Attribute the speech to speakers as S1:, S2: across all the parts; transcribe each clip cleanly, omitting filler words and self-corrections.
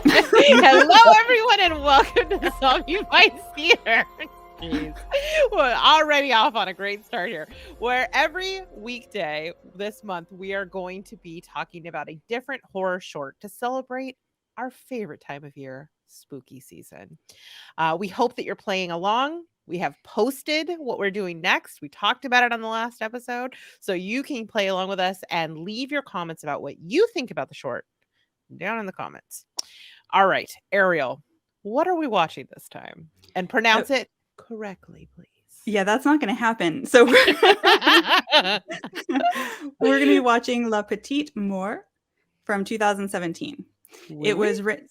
S1: Hello, everyone, and welcome to the Zombie Fights Theater. Jeez. We're already off on a great start here, where every weekday this month we are going to be talking about a different horror short to celebrate our favorite time of year, spooky season. We hope that you're playing along. We have posted what we're doing next. We talked about it on the last episode, so you can play along with us and leave your comments about what you think about the short down in the comments. All right, Ariel, what are we watching this time? And pronounce it correctly, please.
S2: Yeah, that's not going to happen. So we're going to be watching Petit Mort from 2017.
S1: Oui,
S2: it was written.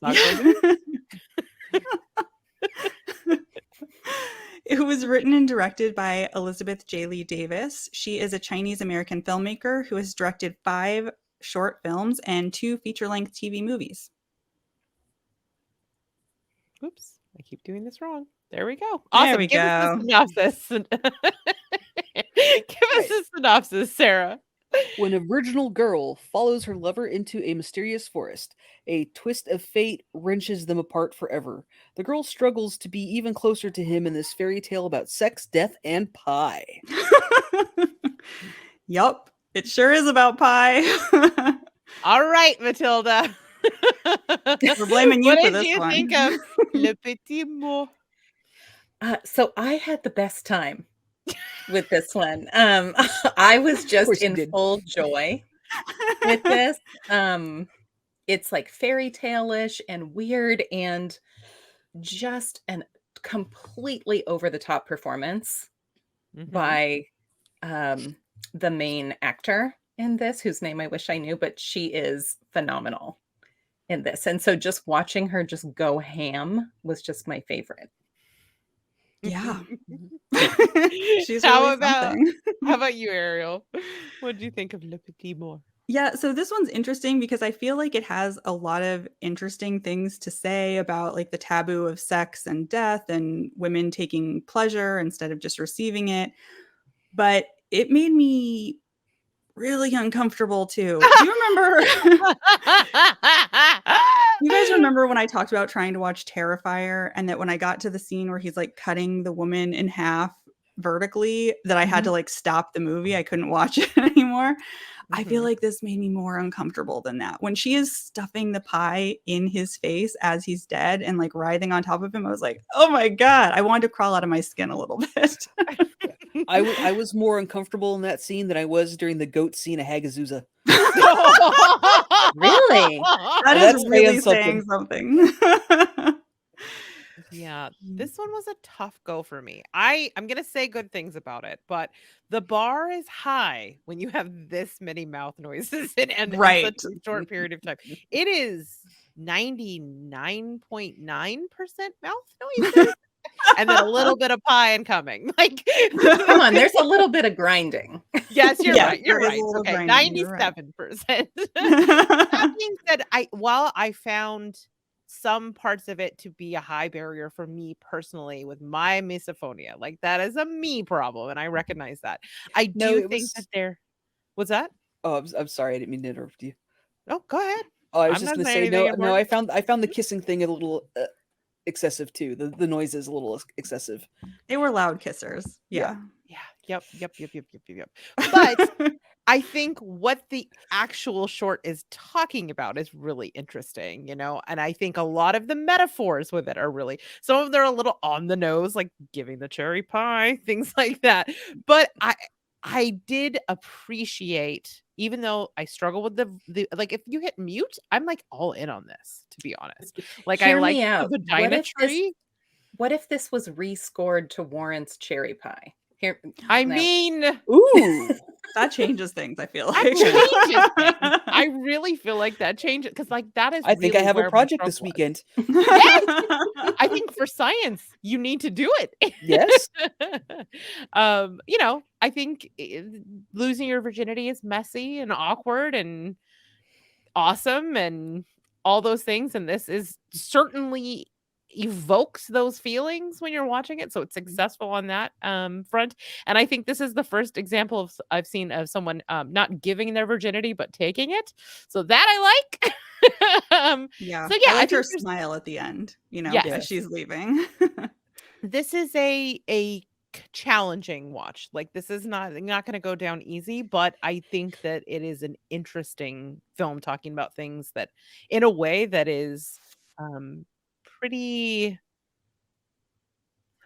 S2: It was written and directed by Elizabeth Jaeleigh Davis. She is a Chinese-American filmmaker who has directed 5 short films and 2 feature-length TV movies.
S1: Oops, I keep doing this wrong. There we go. Awesome.
S2: There we
S1: Give
S2: go.
S1: us a synopsis. Give us a synopsis, Sarah.
S3: When a virginal girl follows her lover into a mysterious forest, a twist of fate wrenches them apart forever. The girl struggles to be even closer to him in this fairy tale about sex, death, and pie.
S2: Yup, it sure is about pie.
S1: All right, Matilda.
S2: We're blaming you for this one.
S1: What did you think of Le Petit Mort?
S4: So I had the best time with this one. I was just in full joy with this. It's like fairy tale-ish and weird and just a completely over-the-top performance by the main actor in this, whose name I wish I knew, but she is phenomenal in this. And so just watching her just go ham was just my favorite.
S2: Yeah.
S1: She's how about you, Ariel? What do you think of Le Petit Mort?
S2: Yeah, so this one's interesting because I feel like it has a lot of interesting things to say about like the taboo of sex and death and women taking pleasure instead of just receiving it. But it made me really uncomfortable too. Do you remember? You guys remember when I talked about trying to watch Terrifier and that when I got to the scene where he's like cutting the woman in half vertically, that I had to like stop the movie. I couldn't watch it anymore. I feel like this made me more uncomfortable than that. When she is stuffing the pie in his face as he's dead and like writhing on top of him, I was like, oh my God, I wanted to crawl out of my skin a little bit.
S3: I was more uncomfortable in that scene than I was during the goat scene of Hagazusa.
S4: Really?
S2: That is really saying something.
S1: Yeah, this one was a tough go for me. I'm going to say good things about it, but the bar is high when you have this many mouth noises in such a short period of time. It is 99.9% mouth noises. And then a little bit of pie incoming. Like,
S4: come on, there's a little bit of grinding.
S1: Yes, you're right. You're right. Okay, 97%. That being said, while I found some parts of it to be a high barrier for me personally with my misophonia, like that is a me problem, and I recognize that. I do think that there. What's that?
S3: Oh, I'm sorry, I didn't mean to interrupt you.
S1: Oh, go ahead.
S3: Oh, I was just going to say no. I found the kissing thing a little excessive too. The noise is a little excessive.
S2: They were loud kissers. Yeah.
S1: Yep. But I think what the actual short is talking about is really interesting, and I think a lot of the metaphors with it are really, some of them are a little on the nose, like giving the cherry pie, things like that. But I did appreciate, even though I struggle with the like, if you hit mute, I'm like all in on this, to be honest. Like,
S4: Hear
S1: I like
S4: me out.
S1: the vagina tree.
S4: What if this was rescored to Warren's cherry pie? Here,
S1: I mean,
S3: ooh,
S2: that changes things. I feel like
S1: I really feel like that changes, because like that is.
S3: I think
S1: really
S3: I have a project this weekend.
S1: Yes! I think for science you need to do it.
S3: Yes.
S1: I think losing your virginity is messy and awkward and awesome and all those things, and this is certainly evokes those feelings when you're watching it, so it's successful on that front. And I think this is the first example I've seen of someone not giving their virginity but taking it, so that I like.
S2: Yeah.
S1: So yeah,
S2: I liked her
S1: think there's-
S2: smile at the end, you know,
S1: Yes.
S2: as she's leaving.
S1: this is a challenging watch. Like this is not going to go down easy, but I think that it is an interesting film talking about things that in a way that is pretty, I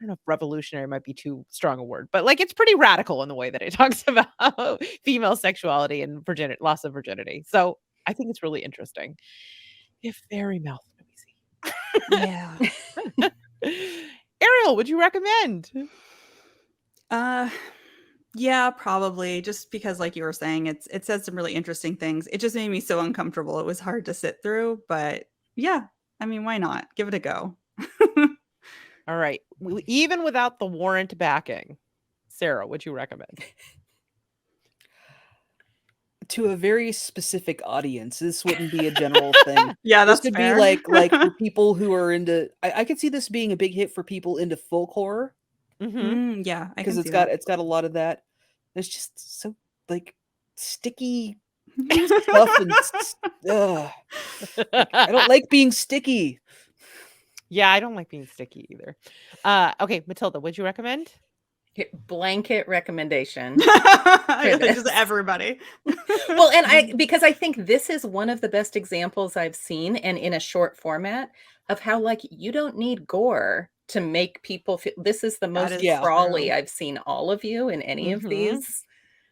S1: don't know if revolutionary might be too strong a word, but like it's pretty radical in the way that it talks about female sexuality and virginity, loss of virginity. So I think it's really interesting. If very mouth noisy.
S2: Yeah.
S1: Ariel, would you recommend?
S2: Yeah, probably. Just because, like you were saying, it says some really interesting things. It just made me so uncomfortable. It was hard to sit through, but yeah, I mean, why not? Give it a go.
S1: All right. Even without the warrant backing, Sarah, would you recommend?
S3: To a very specific audience. This wouldn't be a general thing.
S2: Yeah,
S3: This
S2: that's
S3: would
S2: fair.
S3: be like for people who are into. I could see this being a big hit for people into folk horror
S2: Yeah, I
S3: because
S2: can
S3: it's
S2: see
S3: got
S2: that.
S3: it's got a lot of that. There's just so like sticky stuff and I don't like being sticky.
S1: Yeah, I don't like being sticky either. Okay, Matilda, would you recommend?
S4: Blanket recommendation.
S2: Just everybody.
S4: Well, and because I think this is one of the best examples I've seen, and in a short format, of how like you don't need gore to make people feel. This is the most crawly I've seen all of you in any of these.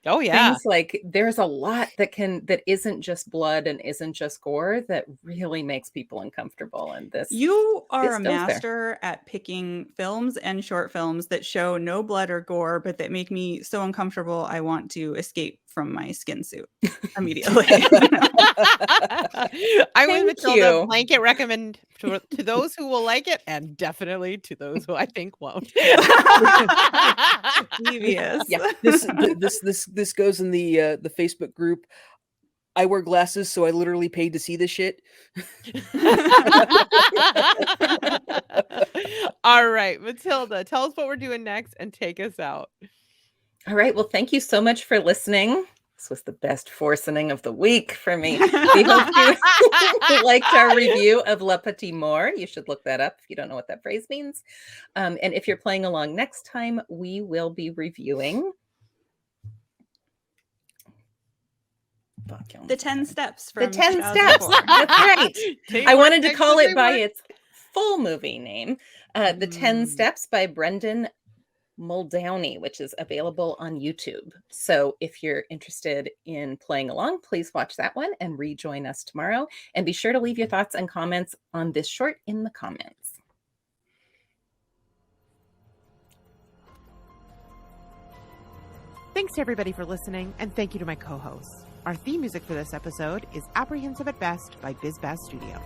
S1: Oh yeah.
S4: Things like there's a lot that isn't just blood and isn't just gore that really makes people uncomfortable. And this
S2: You are a master at picking films and short films that show no blood or gore, but that make me so uncomfortable I want to escape from my skin suit immediately.
S1: I would Matilda blanket recommend to those who will like it, and definitely to those who I think won't.
S2: Devious.
S3: Yeah, this goes in the Facebook group. I wear glasses, so I literally paid to see this shit.
S1: All right, Matilda, tell us what we're doing next and take us out.
S4: All right. Well, thank you so much for listening. This was the best forcening of the week for me. We hope you liked our review of Le Petit Mort. You should look that up if you don't know what that phrase means. And if you're playing along next time, we will be reviewing
S2: the 10 steps.
S4: The 10 steps. That's right. I wanted to call it by its full movie name. The 10 Steps by Brendan Muldowney, which is available on YouTube. So if you're interested in playing along, please watch that one and rejoin us tomorrow. And be sure to leave your thoughts and comments on this short in the comments.
S1: Thanks to everybody for listening, and thank you to my co-hosts. Our theme music for this episode is Apprehensive at Best by BizBaz Studio.